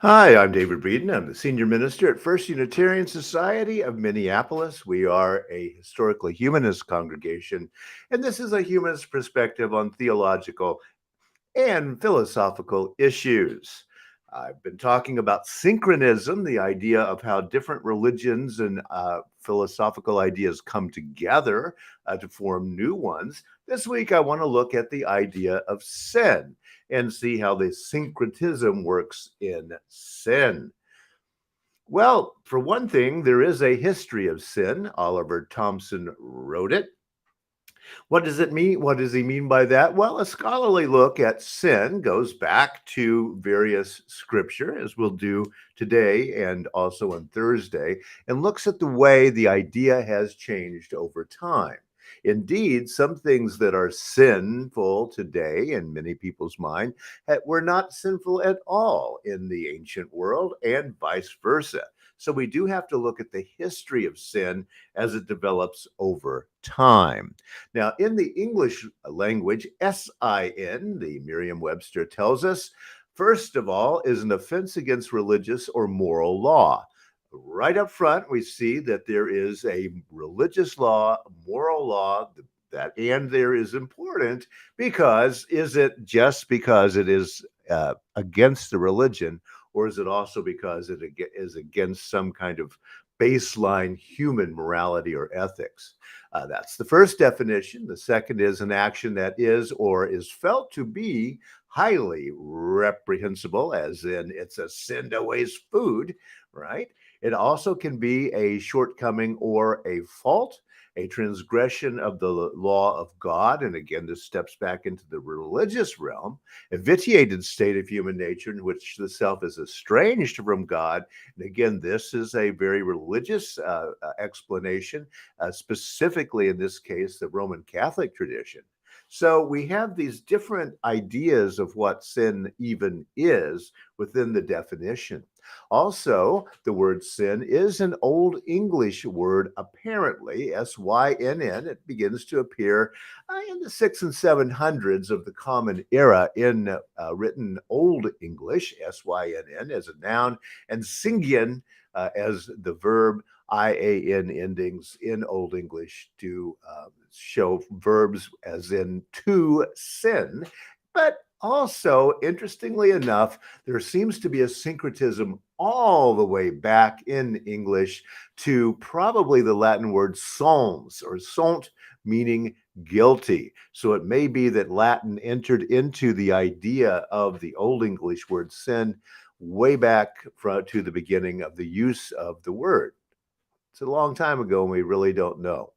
Hi, I'm David Breeden. I'm the senior minister at First Unitarian Society of Minneapolis. We are a historically humanist congregation, and this is a humanist perspective on theological and philosophical issues. I've been talking about syncretism, the idea of how different religions and philosophical ideas come together to form new ones. This week, I want to look at the idea of sin and see how the syncretism works in sin. Well, for one thing, there is a history of sin. Oliver Thompson wrote it. What does it mean? What does he mean by that? Well, a scholarly look at sin goes back to various scripture, as we'll do today and also on Thursday, and looks at the way the idea has changed over time. Indeed, some things that are sinful today in many people's mind were not sinful at all in the ancient world, and vice versa. So we do have to look at the history of sin as it develops over time. Now, in the English language, sin, the Merriam Webster tells us, first of all, is an offense against religious or moral law. Right up front, we see that there is a religious law, moral law, that and there is important because is it just because it is against the religion, or is it also because it is against some kind of baseline human morality or ethics? That's the first definition. The second is an action that is or is felt to be highly reprehensible, as in it's a sin to waste food, right? It also can be a shortcoming or a fault, a transgression of the law of God. And again, this steps back into the religious realm, a vitiated state of human nature in which the self is estranged from God. And again, this is a very religious explanation, specifically in this case, the Roman Catholic tradition. So we have these different ideas of what sin even is within the definition. Also, the word sin is an Old English word, apparently, Synn. It begins to appear in the 600s and 700s of the Common Era in written Old English, Synn, as a noun, and singien as the verb. IAN endings in Old English to show verbs as in to sin. But also, interestingly enough, there seems to be a syncretism all the way back in English to probably the Latin word solms or sont, meaning guilty. So it may be that Latin entered into the idea of the Old English word sin way back to the beginning of the use of the word. It's a long time ago, and we really don't know.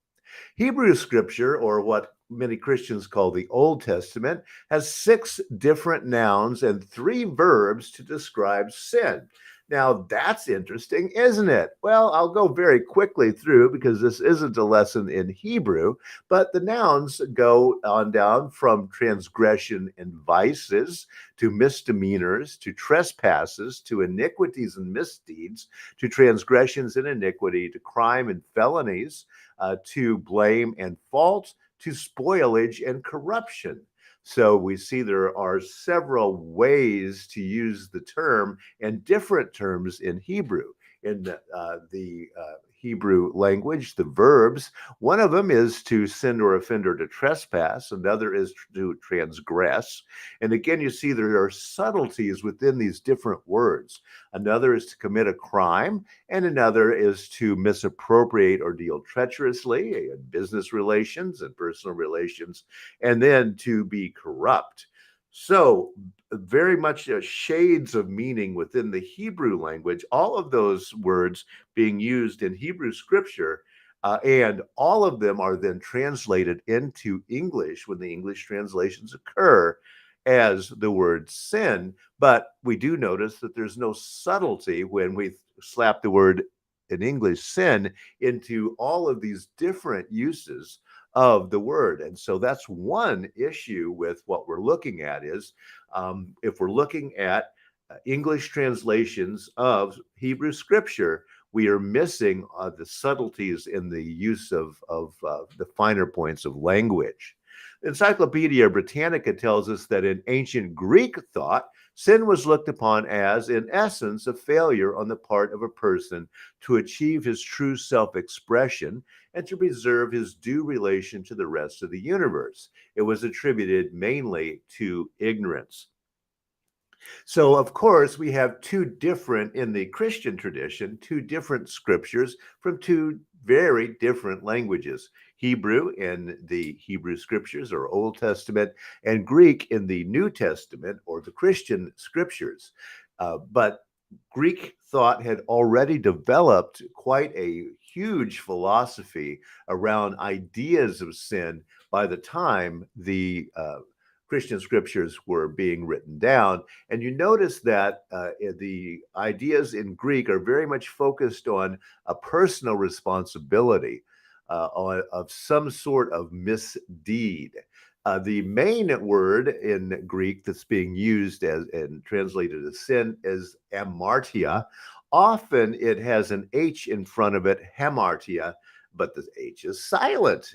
Hebrew scripture, or what many Christians call the Old Testament, has 6 different nouns and 3 verbs to describe sin. Now, that's interesting, isn't it? Well, I'll go very quickly through because this isn't a lesson in Hebrew, but the nouns go on down from transgression and vices to misdemeanors to trespasses to iniquities and misdeeds to transgressions and iniquity to crime and felonies to blame and fault, to spoilage and corruption. So we see there are several ways to use the term and different terms in Hebrew. In the Hebrew language, the verbs, one of them is to sin or offend or to trespass, another is to transgress. And again, you see there are subtleties within these different words. Another is to commit a crime, and another is to misappropriate or deal treacherously in business relations and personal relations, and then to be corrupt. So, very much shades of meaning within the Hebrew language, all of those words being used in Hebrew scripture, and all of them are then translated into English when the English translations occur as the word sin. But we do notice that there's no subtlety when we slap the word in English sin into all of these different uses of the word. And so that's one issue with what we're looking at is if we're looking at English translations of Hebrew scripture, we are missing the subtleties in the use of the finer points of language. Encyclopedia Britannica tells us that in ancient Greek thought, Sin was looked upon as, in essence, a failure on the part of a person to achieve his true self expression and to preserve his due relation to the rest of the universe. It was attributed mainly to ignorance. So, of course, we have two different, in the Christian tradition, two different scriptures from two very different languages: Hebrew in the Hebrew scriptures or Old Testament, and Greek in the New Testament or the Christian scriptures. But Greek thought had already developed quite a huge philosophy around ideas of sin by the time the Christian scriptures were being written down. And you notice that the ideas in Greek are very much focused on a personal responsibility of some sort of misdeed. The main word in Greek that's being used as and translated as sin is amartia. Often it has an H in front of it, hamartia, but the H is silent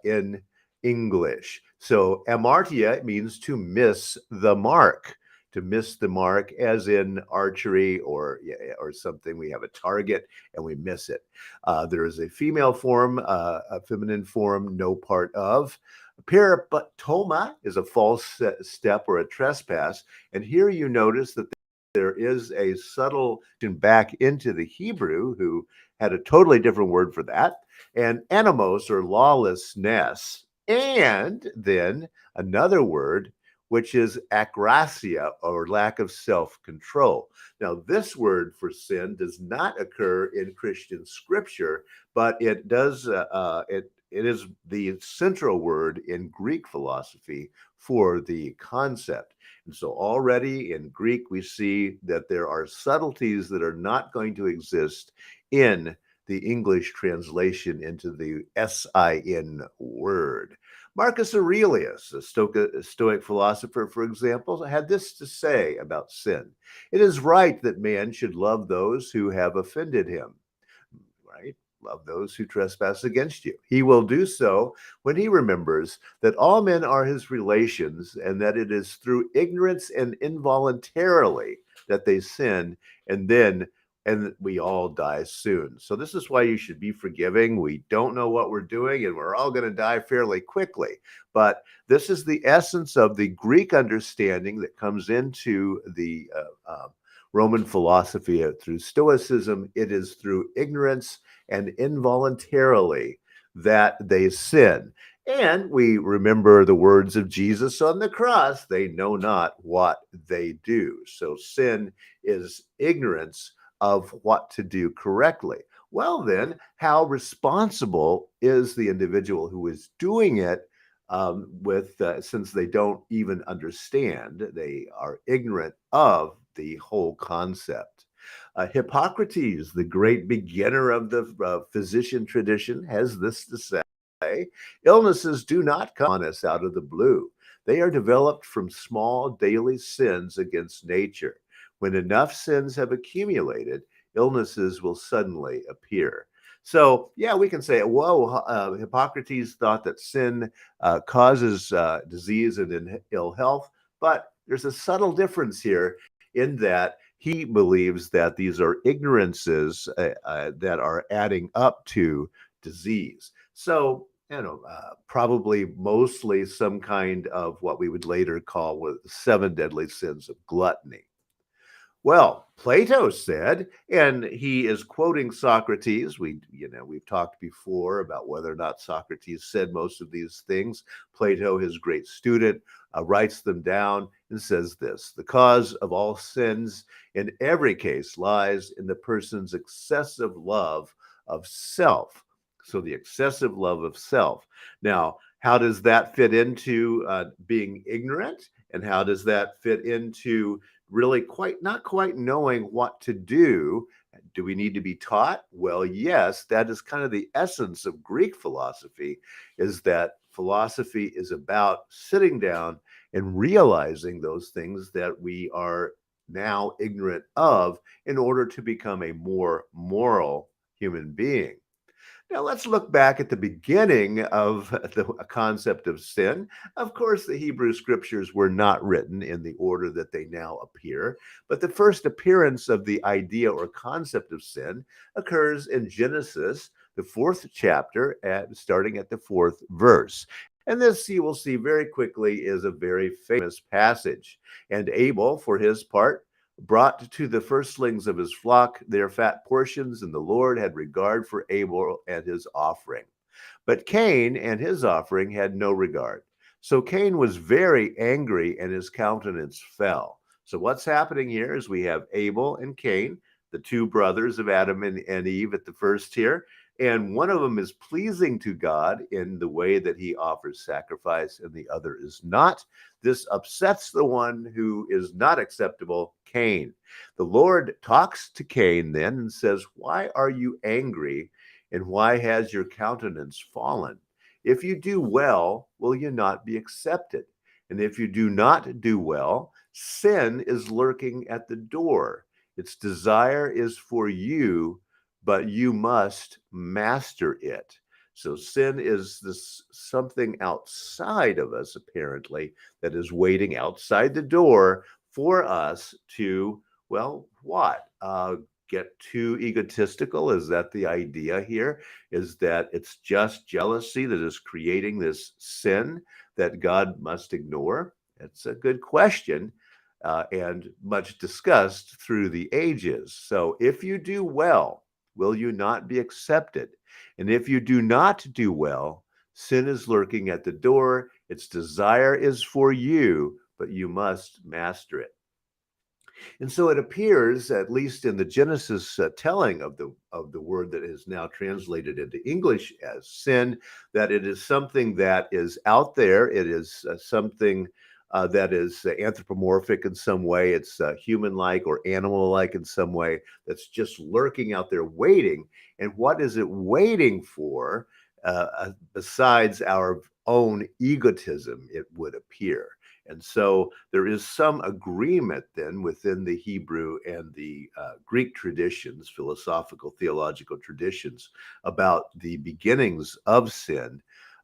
in English. So amartia means to miss the mark, to miss the mark, as in archery or or something. We have a target and we miss it. There is a female form, a feminine form, no part of. Peripatoma is a false step or a trespass. And here you notice that there is a subtle back into the Hebrew, who had a totally different word for that, and animos or lawlessness, and then another word, which is akrasia or lack of self control. Now, this word for sin does not occur in Christian scripture, but it does, it is the central word in Greek philosophy for the concept. And so already in Greek, we see that there are subtleties that are not going to exist in the English translation into the SIN word. Marcus Aurelius, a Stoic philosopher, for example, had this to say about sin: "It is right that man should love those who have offended him." Right? Love those who trespass against you. He will do so when he remembers that all men are his relations and that it is through ignorance and involuntarily that they sin, and then and we all die soon. So this is why you should be forgiving. We don't know what we're doing and we're all going to die fairly quickly. But this is the essence of the Greek understanding that comes into the Roman philosophy through Stoicism. It is through ignorance and involuntarily that they sin. And we remember the words of Jesus on the cross: "They know not what they do." So sin is ignorance of what to do correctly. Well, then, how responsible is the individual who is doing it with since they don't even understand, they are ignorant of the whole concept. Hippocrates, the great beginner of the physician tradition, has this to say: "Illnesses do not come on us out of the blue. They are developed from small daily sins against nature. When enough sins have accumulated, illnesses will suddenly appear." So, yeah, we can say, whoa, Hippocrates thought that sin causes disease and ill health, but there's a subtle difference here in that he believes that these are ignorances that are adding up to disease. So, probably mostly some kind of what we would later call with seven deadly sins of gluttony. Well, Plato said, and he is quoting Socrates. We've talked before about whether or not Socrates said most of these things. Plato, his great student, writes them down and says this: "The cause of all sins in every case lies in the person's excessive love of self." So the excessive love of self. Now, how does that fit into being ignorant? And how does that fit into really quite not quite knowing what to do? Do we need to be taught? Well, yes, that is kind of the essence of Greek philosophy, is that philosophy is about sitting down and realizing those things that we are now ignorant of in order to become a more moral human being. Now, let's look back at the beginning of the concept of sin. Of course, the Hebrew scriptures were not written in the order that they now appear, but the first appearance of the idea or concept of sin occurs in Genesis, the fourth chapter, starting at the fourth verse. And this you will see very quickly is a very famous passage. And Abel, for his part, brought to the firstlings of his flock their fat portions, and the Lord had regard for Abel and his offering. But Cain and his offering had no regard. So Cain was very angry, and his countenance fell. So what's happening here is we have Abel and Cain, the two brothers of Adam and Eve at the first here. And one of them is pleasing to God in the way that he offers sacrifice, and the other is not. This upsets the one who is not acceptable, Cain. The Lord talks to Cain then and says, "Why are you angry? And why has your countenance fallen? If you do well, will you not be accepted? And if you do not do well, sin is lurking at the door. Its desire is for you, but you must master it." So sin is this something outside of us, apparently, that is waiting outside the door for us to, well, what? Get too egotistical? Is that the idea here? Is that it's just jealousy that is creating this sin that God must ignore? It's a good question, and much discussed through the ages. So, if you do well, will you not be accepted? And if you do not do well, sin is lurking at the door. Its desire is for you, but you must master it. And so it appears, at least in the Genesis telling of the word that is now translated into English as sin, that it is something that is out there. It is something that is anthropomorphic in some way. It's human-like or animal-like in some way. That's just lurking out there, waiting. And what is it waiting for? Besides our own egotism, it would appear. And so there is some agreement then within the Hebrew and the Greek traditions, philosophical, theological traditions, about the beginnings of sin.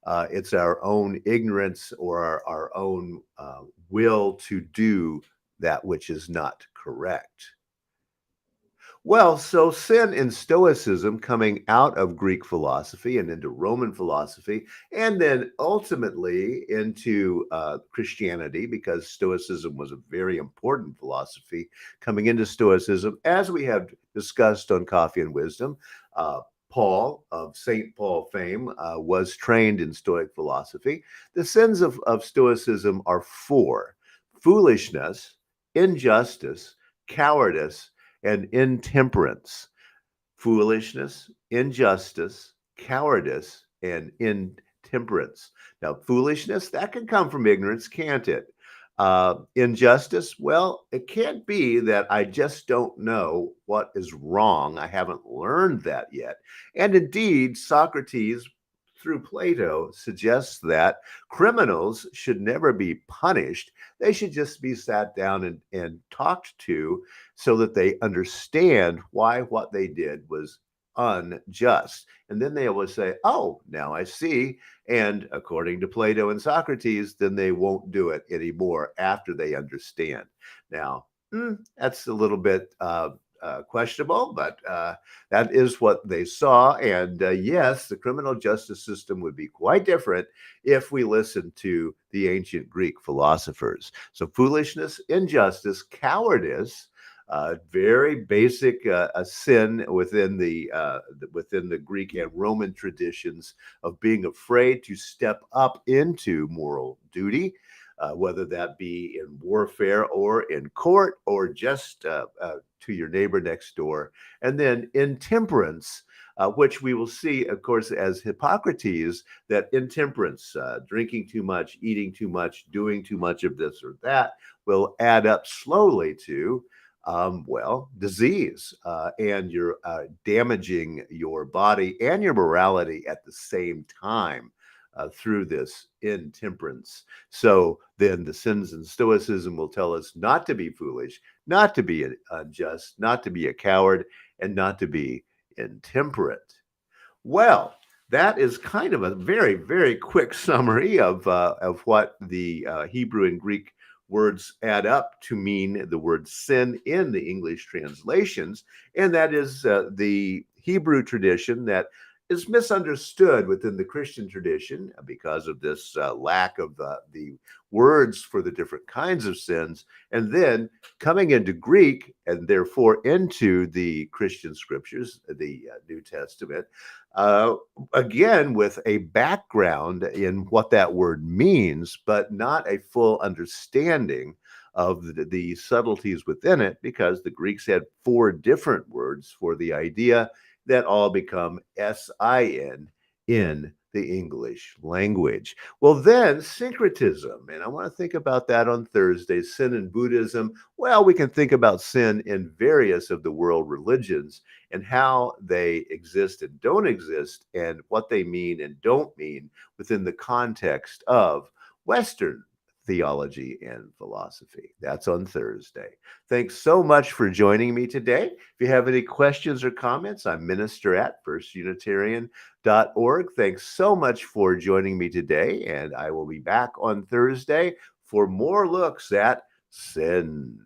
It's our own ignorance or our own will to do that which is not correct. Well, so sin and Stoicism coming out of Greek philosophy and into Roman philosophy, and then ultimately into Christianity, because Stoicism was a very important philosophy coming into Stoicism, as we have discussed on Coffee and Wisdom. Uh, Paul of St. Paul fame was trained in Stoic philosophy. The sins of Stoicism are four: foolishness, injustice, cowardice, and intemperance. Foolishness, injustice, cowardice, and intemperance. Now, foolishness, that can come from ignorance, can't it? Injustice, well, it can't be that I just don't know what is wrong. I haven't learned that yet. And indeed, Socrates, through Plato, suggests that criminals should never be punished. They should just be sat down and talked to so that they understand why what they did was unjust. And then they will say, "Oh, now I see." And according to Plato and Socrates, then they won't do it anymore after they understand. Now, that's a little bit questionable, but that is what they saw. And yes, the criminal justice system would be quite different if we listened to the ancient Greek philosophers. So, foolishness, injustice, cowardice. Very basic a sin within the Greek and Roman traditions of being afraid to step up into moral duty, whether that be in warfare or in court or just to your neighbor next door. And then intemperance, which we will see, of course, as Hippocrates, that intemperance, drinking too much, eating too much, doing too much of this or that, will add up slowly to well, disease, and you're damaging your body and your morality at the same time through this intemperance. So then the sins and Stoicism will tell us not to be foolish, not to be unjust, not to be a coward, and not to be intemperate. Well, that is kind of a very, very quick summary of what the Hebrew and Greek words add up to mean the word sin in the English translations. And that is the Hebrew tradition that is misunderstood within the Christian tradition because of this lack of the words for the different kinds of sins. And then coming into Greek and therefore into the Christian scriptures, the New Testament, uh, again with a background in what that word means, but not a full understanding of the subtleties within it, because the Greeks had four different words for the idea that all become sin in the English language. Well, then syncretism, and I want to think about that on Thursday. Sin in Buddhism. Well, we can think about sin in various of the world religions and how they exist and don't exist, and what they mean and don't mean within the context of Western theology and philosophy. That's on Thursday. Thanks so much for joining me today. If you have any questions or comments, I'm minister at firstunitarian.org. Thanks so much for joining me today, and I will be back on Thursday for more looks at sin.